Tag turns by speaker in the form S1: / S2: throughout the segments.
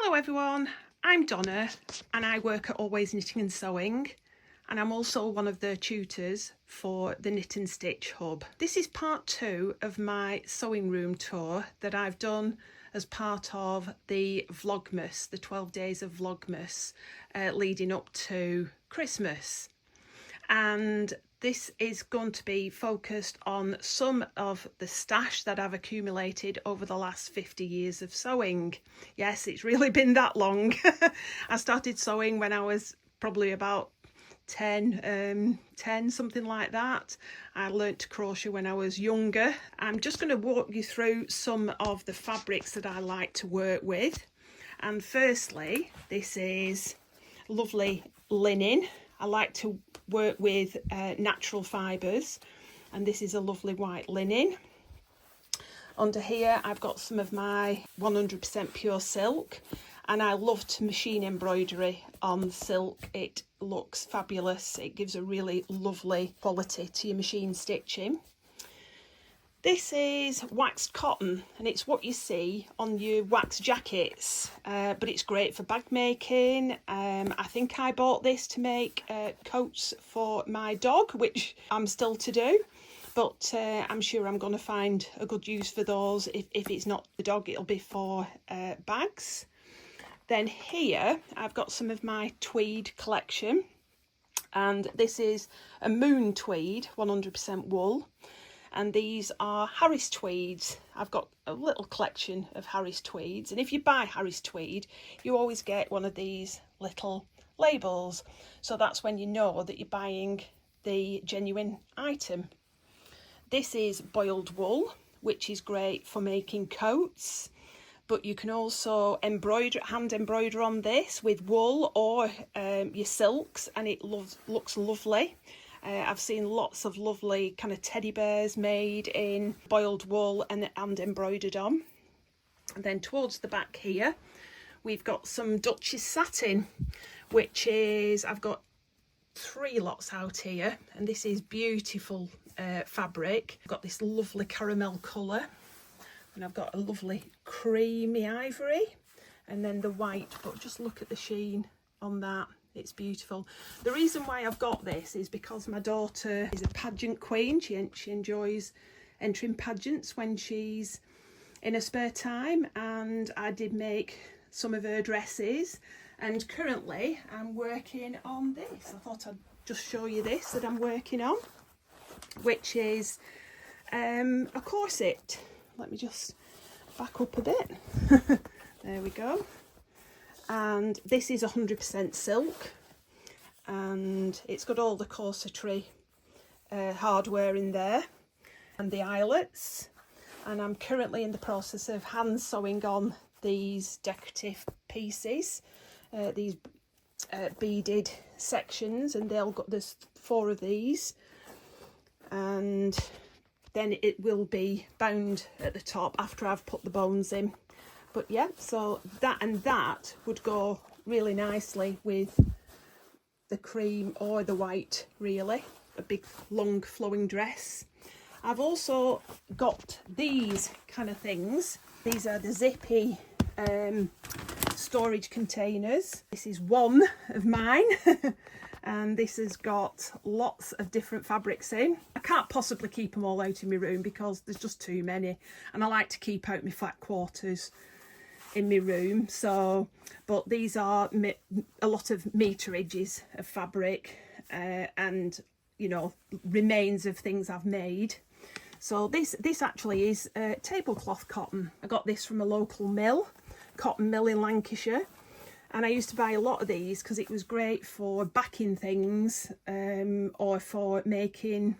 S1: Hello everyone, I'm Donna and I work at Always Knitting and Sewing, and I'm also one of the tutors for the Knit and Stitch Hub. This is part 2 of my sewing room tour that I've done as part of the Vlogmas, the 12 days of Vlogmas leading up to Christmas. And this is going to be focused on some of the stash that I've accumulated over the last 50 years of sewing. Yes, it's really been that long. I started sewing when I was probably about 10, something like that. I learnt to crochet when I was younger. I'm just going to walk you through some of the fabrics that I like to work with. And firstly, this is lovely linen. I like to work with natural fibres, and this is a lovely white linen. Under here I've got some of my 100% pure silk, and I love to machine embroidery on silk. It looks fabulous. It gives a really lovely quality to your machine stitching. This is waxed cotton, and it's what you see on your wax jackets, but it's great for bag making. I think I bought this to make coats for my dog, which I'm still to do, but I'm sure I'm going to find a good use for those. If it's not the dog, it'll be for bags. Then here I've got some of my tweed collection, and this is a moon tweed, 100% wool. And these are Harris tweeds. I've got a little collection of Harris tweeds, and if you buy Harris tweed, you always get one of these little labels, so that's when you know that you're buying the genuine item. This is boiled wool, which is great for making coats, but you can also hand embroider on this with wool or your silks, and it looks lovely. I've seen lots of lovely kind of teddy bears made in boiled wool and embroidered on. And then towards the back here, we've got some Duchess satin, which is, I've got 3 lots out here, and this is beautiful fabric. I've got this lovely caramel colour, and I've got a lovely creamy ivory, and then the white, but just look at the sheen on that. It's beautiful. The reason why I've got this is because my daughter is a pageant queen. She enjoys entering pageants when she's in her spare time, and I did make some of her dresses, and currently I'm working on this. I thought I'd just show you this that I'm working on, which is a corset. Let me just back up a bit. There we go. And this is 100% silk, and it's got all the corsetry hardware in there and the eyelets, and I'm currently in the process of hand sewing on these decorative pieces, these beaded sections, and there's 4 of these, and then it will be bound at the top after I've put the bones in. But yeah, so that would go really nicely with the cream or the white, really. A big long flowing dress. I've also got these kind of things. These are the zippy storage containers. This is one of mine. And this has got lots of different fabrics in. I can't possibly keep them all out in my room because there's just too many, and I like to keep out my flat quarters in my room. So, but these are a lot of meterages of fabric, and you know, remains of things I've made. So this actually is tablecloth cotton. I got this from a local cotton mill in Lancashire, and I used to buy a lot of these because it was great for backing things, or for making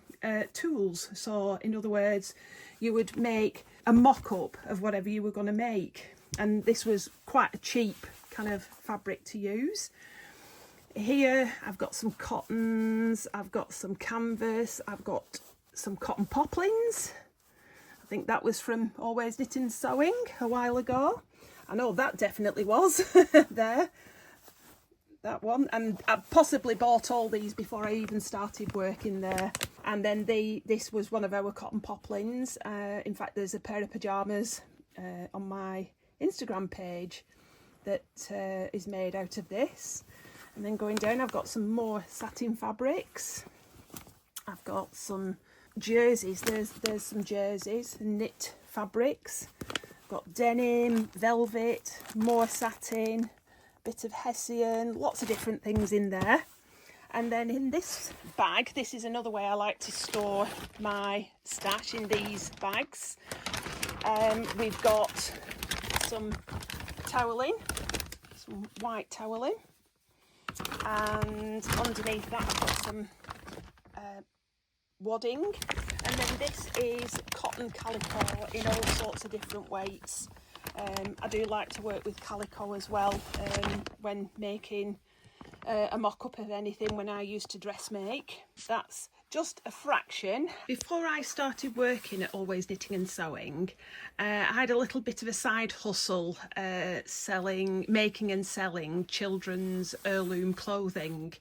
S1: tools. So in other words, you would make a mock-up of whatever you were going to make, and this was quite a cheap kind of fabric to use. Here I've got some cottons, I've got some canvas, I've got some cotton poplins. I think that was from Always Knitting and Sewing a while ago. I know that definitely was there, that one. And I possibly bought all these before I even started working there. And then this was one of our cotton poplins. In fact, there's a pair of pyjamas on my Instagram page that is made out of this. And then going down, I've got some more satin fabrics. I've got some jerseys. There's some jerseys and knit fabrics. I've got denim, velvet, more satin, bit of hessian, lots of different things in there. And then in this bag, this is another way I like to store my stash, in these bags. We've got some toweling, some white toweling, and underneath that I've got some wadding, and then this is cotton calico in all sorts of different weights. I do like to work with calico as well when making a mock-up of anything when I used to dressmake. That's just a fraction. Before I started working at Always Knitting and Sewing, I had a little bit of a side hustle making and selling children's heirloom clothing.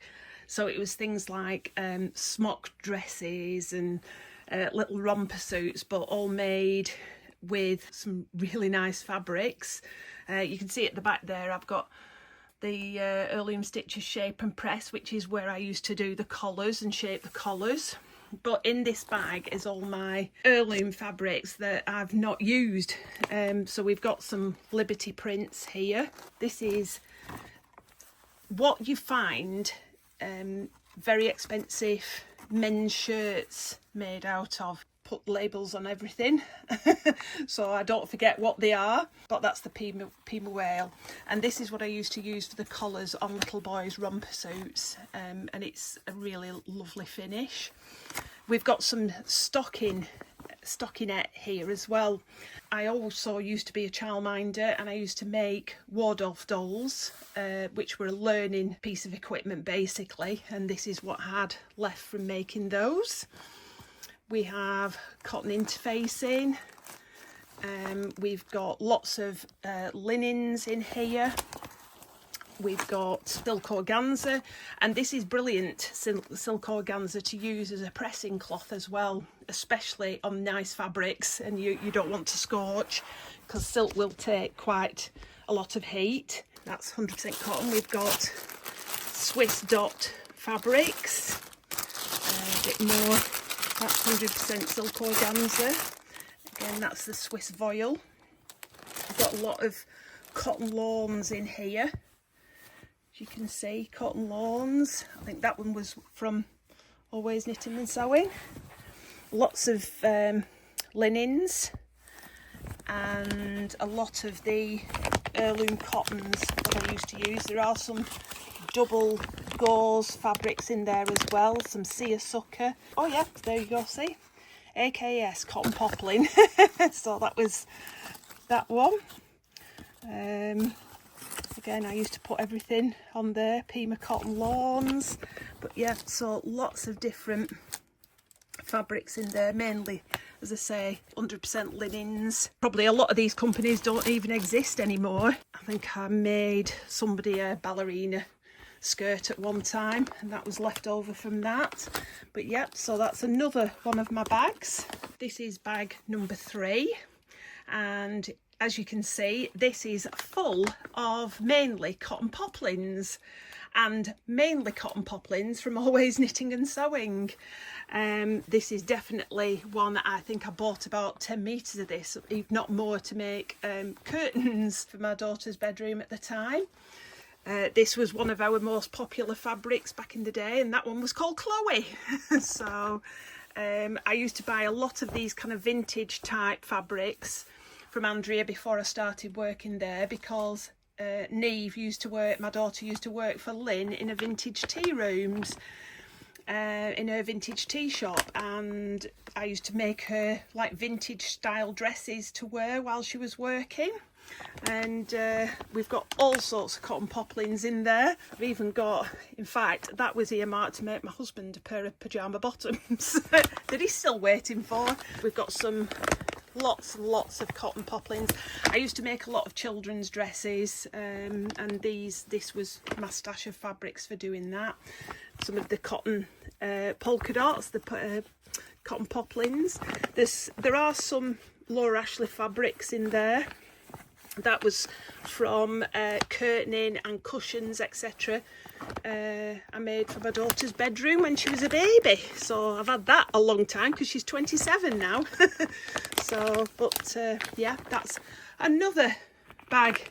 S1: So it was things like smock dresses and little romper suits, but all made with some really nice fabrics. You can see at the back there I've got the Heirloom Stitches Shape and Press, which is where I used to do the collars and shape the collars. But in this bag is all my heirloom fabrics that I've not used. So we've got some Liberty prints here. This is what you find very expensive men's shirts made out of. Put labels on everything so I don't forget what they are, but that's the Pima whale, and this is what I used to use for the collars on little boys' romper suits, and it's a really lovely finish. We've got some stockinette here as well. I also used to be a childminder, and I used to make Waldorf dolls, which were a learning piece of equipment basically, and this is what I had left from making those. We have cotton interfacing, we've got lots of linens in here, we've got silk organza, and this is brilliant silk organza to use as a pressing cloth as well, especially on nice fabrics, and you don't want to scorch because silk will take quite a lot of heat. That's 100% cotton. We've got Swiss dot fabrics, a bit more. That's 100% silk organza. Again, that's the Swiss voile. We've got a lot of cotton lawns in here. As you can see, cotton lawns. I think that one was from Always Knitting and Sewing. Lots of linens, and a lot of the heirloom cottons that I used to use. There are some double gauze fabrics in there as well, some seersucker. Oh yeah, there you go, see, AKS cotton poplin. So that was that one. Again, I used to put everything on there, Pima cotton lawns, but yeah, so lots of different fabrics in there, mainly, as I say, 100% linens. Probably a lot of these companies don't even exist anymore. I think I made somebody a ballerina skirt at one time, and that was left over from that. But yeah, so that's another one of my bags. This is bag number 3, and as you can see, this is full of mainly cotton poplins, and mainly cotton poplins from Always Knitting and Sewing. This is definitely one that I think I bought about 10 metres of this, if not more, to make curtains for my daughter's bedroom at the time. This was one of our most popular fabrics back in the day, and that one was called Chloe. So I used to buy a lot of these kind of vintage type fabrics from Andrea before I started working there, because Neve used to work, my daughter used to work for Lynn in a vintage tea rooms, in her vintage tea shop, and I used to make her like vintage style dresses to wear while she was working. And we've got all sorts of cotton poplins in there. I've even got, in fact, that was earmarked to make my husband a pair of pyjama bottoms that he's still waiting for. We've got some lots and lots of cotton poplins. I used to make a lot of children's dresses, and this was my stash of fabrics for doing that. Some of the cotton polka dots, the cotton poplins. There are some Laura Ashley fabrics in there. That was from curtaining and cushions, etc. I made for my daughter's bedroom when she was a baby. So I've had that a long time because she's 27 now. So, but yeah, that's another bag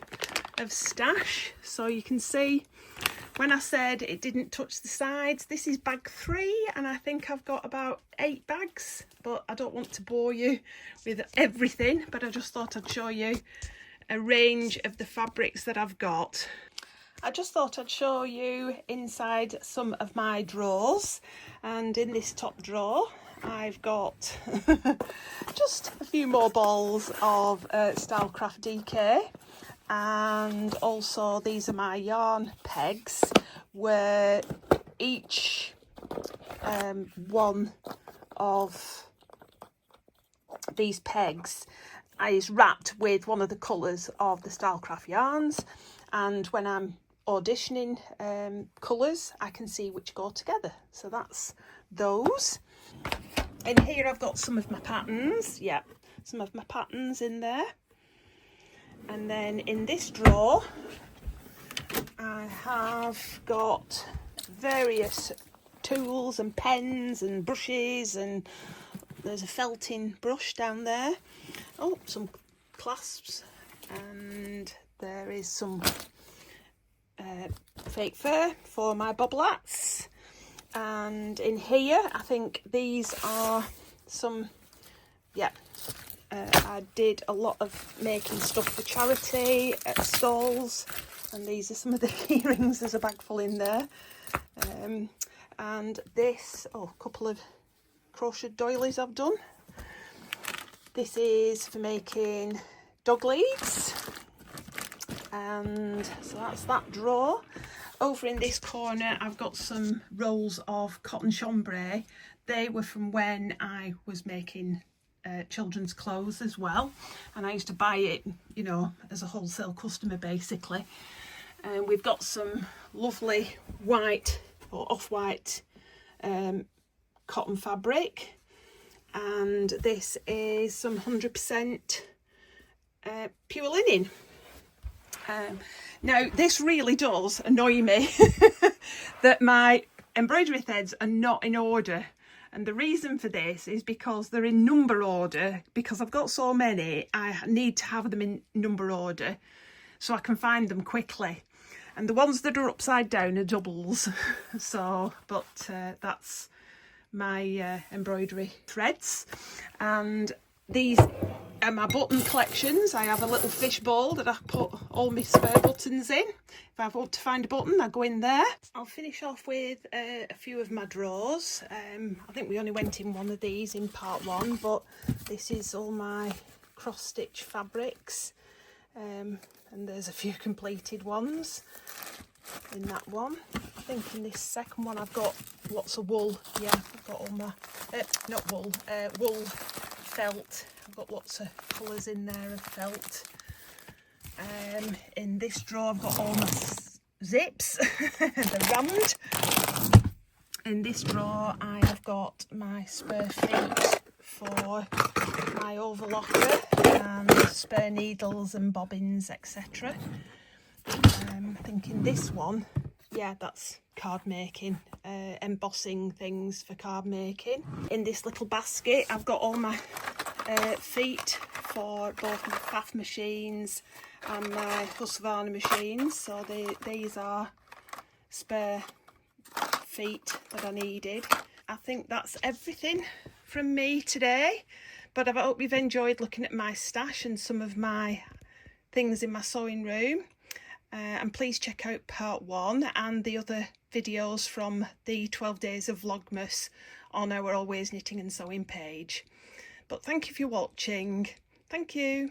S1: of stash. So you can see when I said it didn't touch the sides, this is bag 3, and I think I've got about 8 bags. But I don't want to bore you with everything, but I just thought I'd show you a range of the fabrics that I've got. I just thought I'd show you inside some of my drawers, and in this top drawer I've got just a few more balls of Stylecraft DK, and also these are my yarn pegs, where each one of these pegs is wrapped with one of the colours of the Stylecraft yarns, and when I'm auditioning colours I can see which go together. So that's those. In here I've got some of my patterns, yeah, some of my patterns in there. And then in this drawer I have got various tools and pens and brushes, and there's a felting brush down there. Oh, some clasps, and there is some fake fur for my bobblats. And in here I think these are some, yeah, I did a lot of making stuff for charity at stalls, and these are some of the key rings. There's a bag full in there. And this, oh, a couple of crochet doilies I've done. This is for making dog leads, and so that's that drawer. Over in this corner I've got some rolls of cotton chambray. They were from when I was making children's clothes as well, and I used to buy it, you know, as a wholesale customer basically. And we've got some lovely white or off-white cotton fabric, and this is some 100% pure linen. Now this really does annoy me that my embroidery threads are not in order, and the reason for this is because they're in number order. Because I've got so many, I need to have them in number order so I can find them quickly, and the ones that are upside down are doubles. So, but that's my embroidery threads. And these are my button collections. I have a little fish bowl that I put all my spare buttons in. If I want to find a button, I go in there. I'll finish off with a few of my drawers. I think we only went in one of these in part 1, but this is all my cross stitch fabrics, and there's a few completed ones in that one. I think in this second one I've got lots of wool. Yeah, I've got all my not wool, wool felt. I've got lots of colours in there of felt. In this drawer I've got all my zips, they're rammed. In this drawer I have got my spare feet for my overlocker, and spare needles and bobbins, etc. I think in this one, yeah, that's card making, embossing things for card making. In this little basket I've got all my feet for both my Pfaff machines and my Husqvarna machines. So these are spare feet that I needed. I think that's everything from me today, but I hope you've enjoyed looking at my stash and some of my things in my sewing room. And please check out part 1 and the other videos from the 12 days of Vlogmas on our Always Knitting and Sewing page. But thank you for watching. Thank you.